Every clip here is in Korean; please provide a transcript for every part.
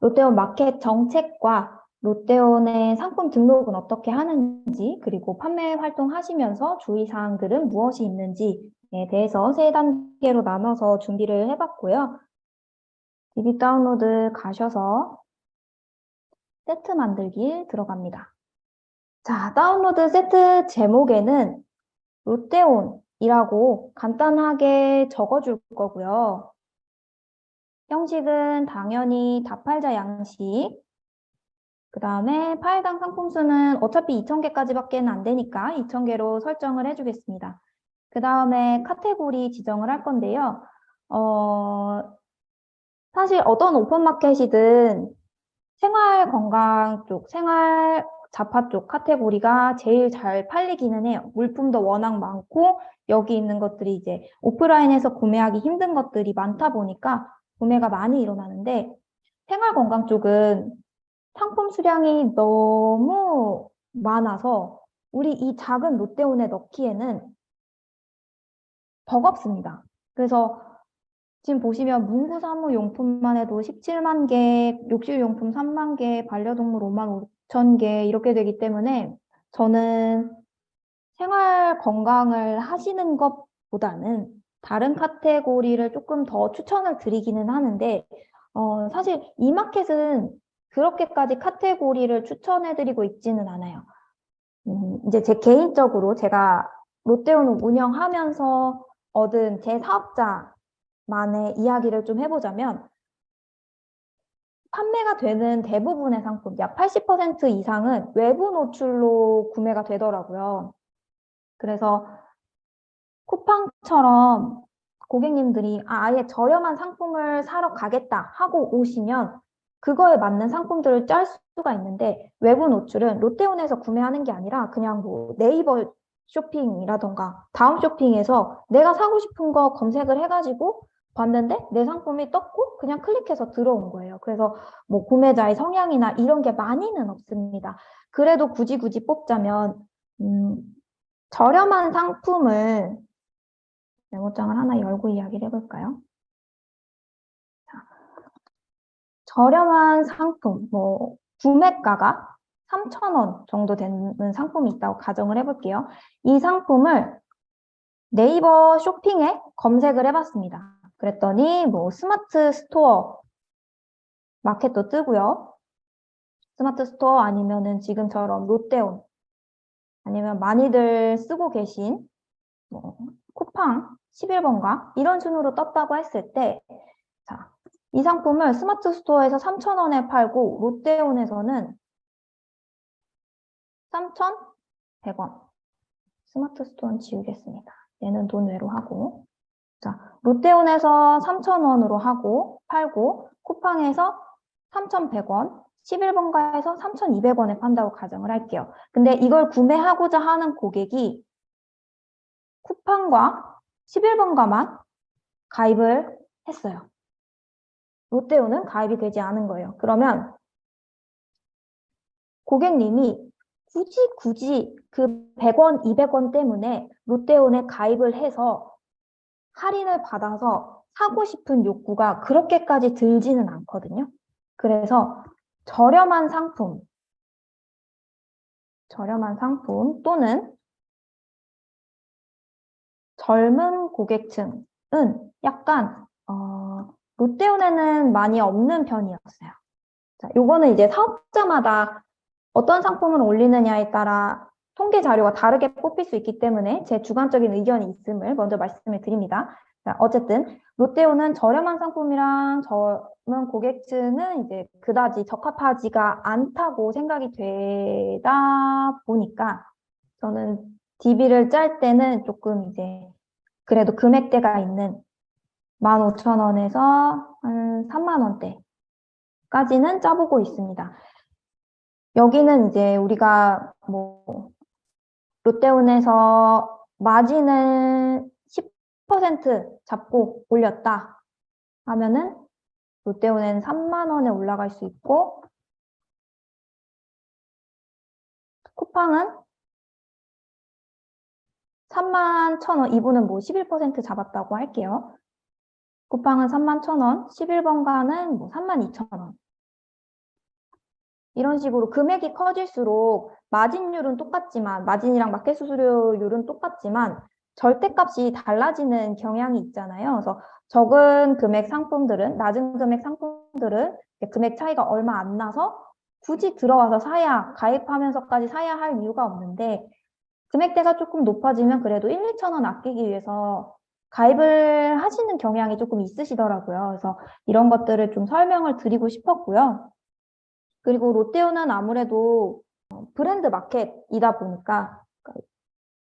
롯데온 마켓 정책과 롯데온의 상품 등록은 어떻게 하는지, 그리고 판매 활동하시면서 주의사항들은 무엇이 있는지에 대해서 세 단계로 나눠서 준비를 해봤고요. DB 다운로드 가셔서 세트 만들기 들어갑니다. 자, 다운로드 세트 제목에는 롯데온이라고 간단하게 적어줄 거고요. 형식은 당연히 다팔자 양식, 그 다음에 파일당 상품 수는 어차피 2000개까지밖에 안 되니까 2000개로 설정을 해주겠습니다. 그 다음에 카테고리 지정을 할 건데요. 사실 어떤 오픈마켓이든 생활 건강 쪽, 생활 잡화 쪽 카테고리가 제일 잘 팔리기는 해요. 물품도 워낙 많고 여기 있는 것들이 이제 오프라인에서 구매하기 힘든 것들이 많다 보니까 구매가 많이 일어나는데 생활 건강 쪽은 상품 수량이 너무 많아서 우리 이 작은 롯데온에 넣기에는 버겁습니다. 그래서 지금 보시면 문구 사무용품만 해도 17만 개, 욕실용품 3만 개, 반려동물 5만 5천 개 이렇게 되기 때문에 저는 생활 건강을 하시는 것보다는 다른 카테고리를 조금 더 추천을 드리기는 하는데 사실 이 마켓은 그렇게까지 카테고리를 추천해드리고 있지는 않아요. 이제 제 개인적으로 제가 롯데온을 운영하면서 얻은 제 사업자만의 이야기를 좀 해보자면 판매가 되는 대부분의 상품, 약 80% 이상은 외부 노출로 구매가 되더라고요. 그래서 쿠팡처럼 고객님들이 아예 저렴한 상품을 사러 가겠다 하고 오시면 그거에 맞는 상품들을 짤 수가 있는데 외부 노출은 롯데온에서 구매하는 게 아니라 그냥 뭐 네이버 쇼핑이라던가 다음 쇼핑에서 내가 사고 싶은 거 검색을 해가지고 봤는데 내 상품이 떴고 그냥 클릭해서 들어온 거예요. 그래서 뭐 구매자의 성향이나 이런 게 많이는 없습니다. 그래도 굳이 뽑자면 저렴한 상품을 메모장을 하나 열고 이야기를 해볼까요? 자, 저렴한 상품, 뭐 구매가가 3,000원 정도 되는 상품이 있다고 가정을 해볼게요. 이 상품을 네이버 쇼핑에 검색을 해봤습니다. 그랬더니 뭐 스마트 스토어 마켓도 뜨고요. 스마트 스토어 아니면은 지금처럼 롯데온 아니면 많이들 쓰고 계신 뭐 쿠팡 11번가 이런 순으로 떴다고 했을 때 자, 이 상품을 스마트 스토어에서 3,000원에 팔고 롯데온에서는 3,100원. 스마트 스토어는 지우겠습니다. 얘는 돈 외로 하고. 자, 롯데온에서 3,000원으로 하고 팔고 쿠팡에서 3,100원, 11번가에서 3,200원에 판다고 가정을 할게요. 근데 이걸 구매하고자 하는 고객이 쿠팡과 11번가만 가입을 했어요. 롯데온은 가입이 되지 않은 거예요. 그러면 고객님이 굳이 그 100원, 200원 때문에 롯데온에 가입을 해서 할인을 받아서 사고 싶은 욕구가 그렇게까지 들지는 않거든요. 그래서 저렴한 상품 또는 젊은 고객층은 약간 롯데온에는 많이 없는 편이었어요. 자, 요거는 이제 사업자마다 어떤 상품을 올리느냐에 따라 통계 자료가 다르게 뽑힐 수 있기 때문에 제 주관적인 의견이 있음을 먼저 말씀을 드립니다. 자, 어쨌든 롯데온은 저렴한 상품이랑 젊은 고객층은 이제 그다지 적합하지가 않다고 생각이 되다 보니까 저는 DB를 짤 때는 조금 이제 그래도 금액대가 있는 15,000원에서 한 30,000원대까지는 짜보고 있습니다. 여기는 이제 우리가 뭐 롯데온에서 마진을 10% 잡고 올렸다 하면은 롯데온에는 3만원에 올라갈 수 있고 쿠팡은 31,000원, 이분은 뭐 11% 잡았다고 할게요. 쿠팡은 31,000원, 11번가는 뭐 32,000원. 이런 식으로 금액이 커질수록 마진율은 똑같지만, 마진이랑 마켓 수수료율은 똑같지만 절대값이 달라지는 경향이 있잖아요. 그래서 적은 금액 상품들은, 낮은 금액 상품들은 금액 차이가 얼마 안 나서 굳이 들어와서 사야, 가입하면서까지 사야 할 이유가 없는데, 금액대가 조금 높아지면 그래도 1, 2천 원 아끼기 위해서 가입을 하시는 경향이 조금 있으시더라고요. 그래서 이런 것들을 좀 설명을 드리고 싶었고요. 그리고 롯데온은 아무래도 브랜드 마켓이다 보니까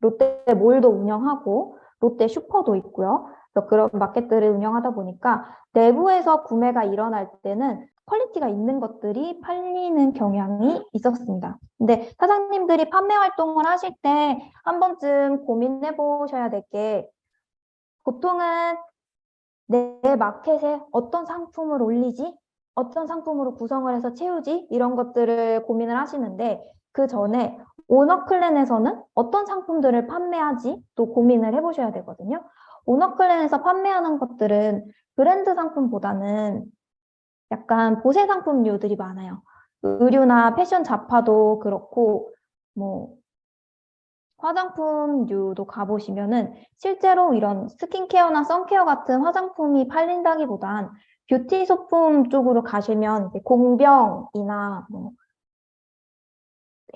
롯데몰도 운영하고 롯데 슈퍼도 있고요. 그래서 그런 마켓들을 운영하다 보니까 내부에서 구매가 일어날 때는 퀄리티가 있는 것들이 팔리는 경향이 있었습니다. 근데 사장님들이 판매 활동을 하실 때 한 번쯤 고민해 보셔야 될 게, 보통은 내 마켓에 어떤 상품을 올리지? 어떤 상품으로 구성을 해서 채우지? 이런 것들을 고민을 하시는데, 그 전에 오너클랜에서는 어떤 상품들을 판매하지? 또 고민을 해보셔야 되거든요. 오너클랜에서 판매하는 것들은 브랜드 상품보다는 약간 보세 상품류들이 많아요. 의류나 패션 잡화도 그렇고, 뭐 화장품류도 가보시면은 실제로 이런 스킨케어나 선케어 같은 화장품이 팔린다기보단 뷰티 소품 쪽으로 가시면 이제 공병이나 뭐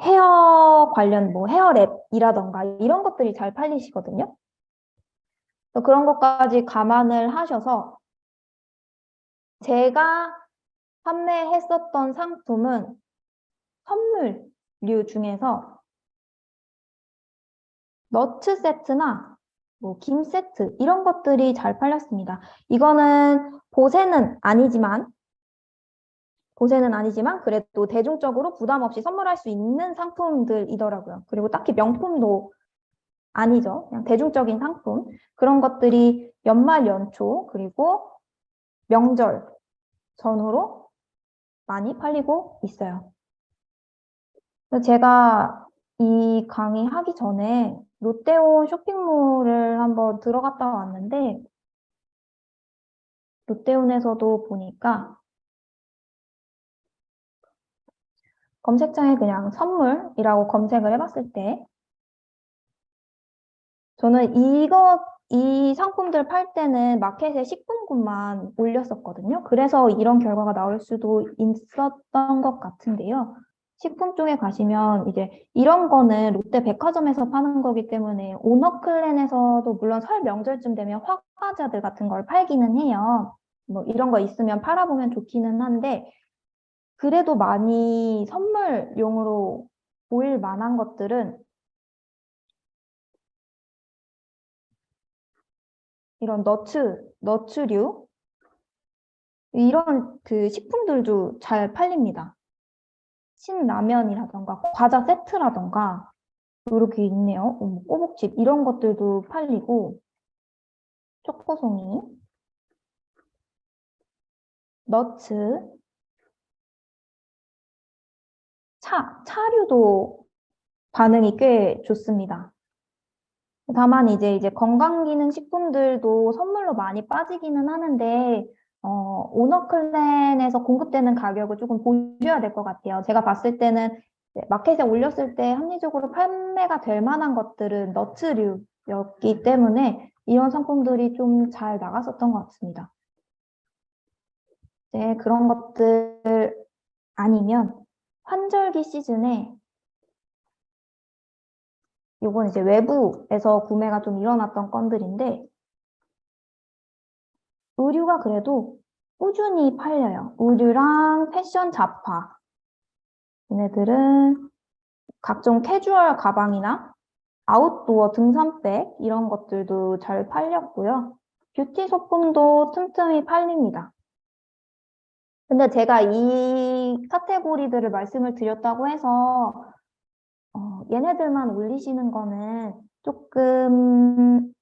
헤어 관련 뭐 헤어랩이라던가 이런 것들이 잘 팔리시거든요. 그래서 그런 것까지 감안을 하셔서, 제가 판매했었던 상품은 선물류 중에서 너츠 세트나 뭐 김 세트 이런 것들이 잘 팔렸습니다. 이거는 보세는 아니지만 그래도 대중적으로 부담 없이 선물할 수 있는 상품들이더라고요. 그리고 딱히 명품도 아니죠. 그냥 대중적인 상품. 그런 것들이 연말 연초 그리고 명절 전후로 많이 팔리고 있어요. 그래서 제가 이 강의 하기 전에 롯데온 쇼핑몰을 한번 들어갔다 왔는데, 롯데온에서도 보니까 검색창에 그냥 선물이라고 검색을 해봤을 때, 저는 이 상품들 팔 때는 마켓에 식품군만 올렸었거든요. 그래서 이런 결과가 나올 수도 있었던 것 같은데요. 식품 쪽에 가시면 이제 이런 거는 롯데 백화점에서 파는 거기 때문에 오너클랜에서도 물론 설 명절쯤 되면 화과자들 같은 걸 팔기는 해요. 뭐 이런 거 있으면 팔아보면 좋기는 한데, 그래도 많이 선물용으로 보일 만한 것들은 이런 너츠류 이런 그 식품들도 잘 팔립니다. 신라면이라던가 과자 세트라던가 이렇게 있네요. 꼬북칩 이런 것들도 팔리고, 초코송이, 너츠, 차류도 반응이 꽤 좋습니다. 다만 이제 건강기능식품들도 선물로 많이 빠지기는 하는데, 오너클랜에서 공급되는 가격을 조금 보셔야 될 것 같아요. 제가 봤을 때는 마켓에 올렸을 때 합리적으로 판매가 될 만한 것들은 너츠류였기 때문에 이런 상품들이 좀 잘 나갔었던 것 같습니다. 네, 그런 것들 아니면 환절기 시즌에, 요건 이제 외부에서 구매가 좀 일어났던 건들인데, 의류가 그래도 꾸준히 팔려요. 의류랑 패션 잡화. 얘네들은 각종 캐주얼 가방이나 아웃도어 등산백 이런 것들도 잘 팔렸고요. 뷰티 소품도 틈틈이 팔립니다. 근데 제가 이 카테고리들을 말씀을 드렸다고 해서 얘네들만 올리시는 거는 조금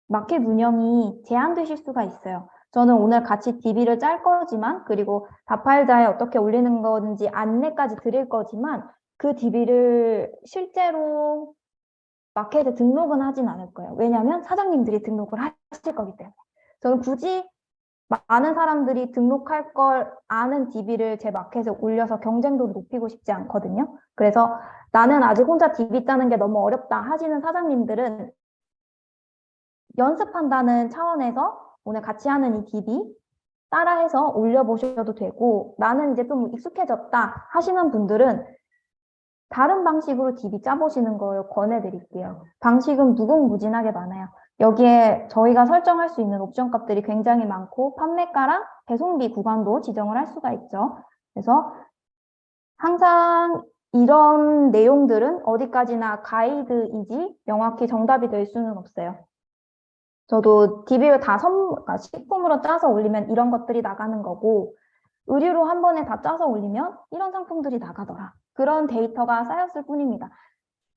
마켓 운영이 제한되실 수가 있어요. 저는 오늘 같이 DB를 짤 거지만, 그리고 다팔자에 어떻게 올리는 건지 안내까지 드릴 거지만, 그 DB를 실제로 마켓에 등록은 하진 않을 거예요. 왜냐하면 사장님들이 등록을 하실 거기 때문에. 저는 굳이 많은 사람들이 등록할 걸 아는 DB를 제 마켓에 올려서 경쟁도를 높이고 싶지 않거든요. 그래서 나는 아직 혼자 DB 짜는 게 너무 어렵다 하시는 사장님들은 연습한다는 차원에서 오늘 같이 하는 이 DB 따라해서 올려보셔도 되고, 나는 이제 좀 익숙해졌다 하시는 분들은 다른 방식으로 DB 짜보시는 걸 권해드릴게요. 방식은 무궁무진하게 많아요. 여기에 저희가 설정할 수 있는 옵션 값들이 굉장히 많고 판매가랑 배송비 구간도 지정을 할 수가 있죠. 그래서 항상 이런 내용들은 어디까지나 가이드이지 명확히 정답이 될 수는 없어요. 저도 DB를 다 그러니까 식품으로 짜서 올리면 이런 것들이 나가는 거고, 의류로 한 번에 다 짜서 올리면 이런 상품들이 나가더라. 그런 데이터가 쌓였을 뿐입니다.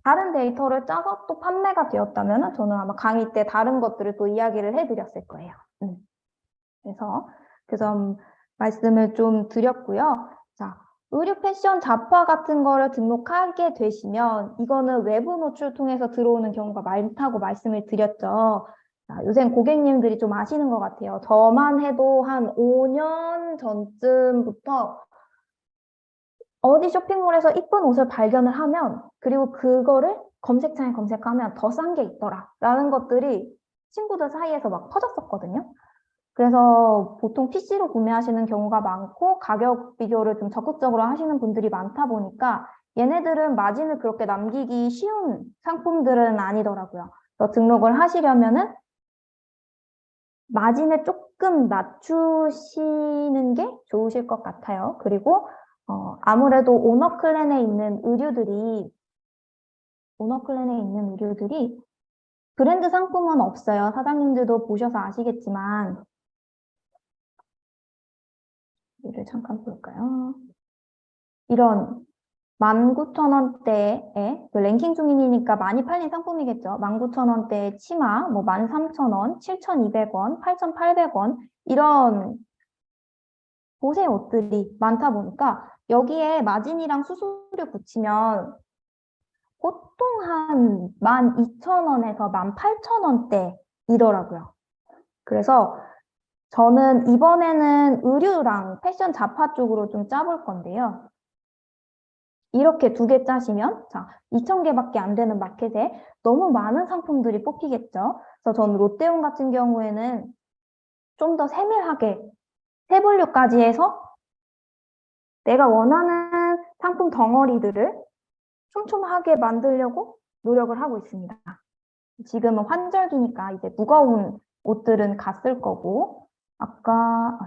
다른 데이터를 짜서 또 판매가 되었다면 저는 아마 강의 때 다른 것들을 또 이야기를 해드렸을 거예요. 그래서 그 점 말씀을 좀 드렸고요. 자, 의류 패션 잡화 같은 거를 등록하게 되시면 이거는 외부 노출 통해서 들어오는 경우가 많다고 말씀을 드렸죠. 자, 요새 고객님들이 좀 아시는 것 같아요. 저만 해도 한 5년 전쯤부터 어디 쇼핑몰에서 이쁜 옷을 발견을 하면, 그리고 그거를 검색창에 검색하면 더 싼 게 있더라 라는 것들이 친구들 사이에서 막 퍼졌었거든요. 그래서 보통 PC로 구매하시는 경우가 많고 가격 비교를 좀 적극적으로 하시는 분들이 많다 보니까 얘네들은 마진을 그렇게 남기기 쉬운 상품들은 아니더라고요. 그래서 등록을 하시려면은 마진을 조금 낮추시는 게 좋으실 것 같아요. 그리고 아무래도 오너클랜에 있는 의류들이 브랜드 상품은 없어요. 사장님들도 보셔서 아시겠지만, 이를 잠깐 볼까요? 이런 19,000원대에 랭킹 중이니까 많이 팔린 상품이겠죠. 19,000원대의 치마, 뭐 13,000원, 7,200원, 8,800원 이런 보세 옷들이 많다 보니까 여기에 마진이랑 수수료 붙이면 보통 한 12,000원에서 18,000원대이더라고요. 그래서 저는 이번에는 의류랑 패션 잡화 쪽으로 좀 짜볼 건데요. 이렇게 두 개 짜시면, 자, 2,000개밖에 안 되는 마켓에 너무 많은 상품들이 뽑히겠죠. 그래서 저는 롯데온 같은 경우에는 좀 더 세밀하게 세 분류까지 해서 내가 원하는 상품 덩어리들을 촘촘하게 만들려고 노력을 하고 있습니다. 지금은 환절기니까 이제 무거운 옷들은 갔을 거고, 아까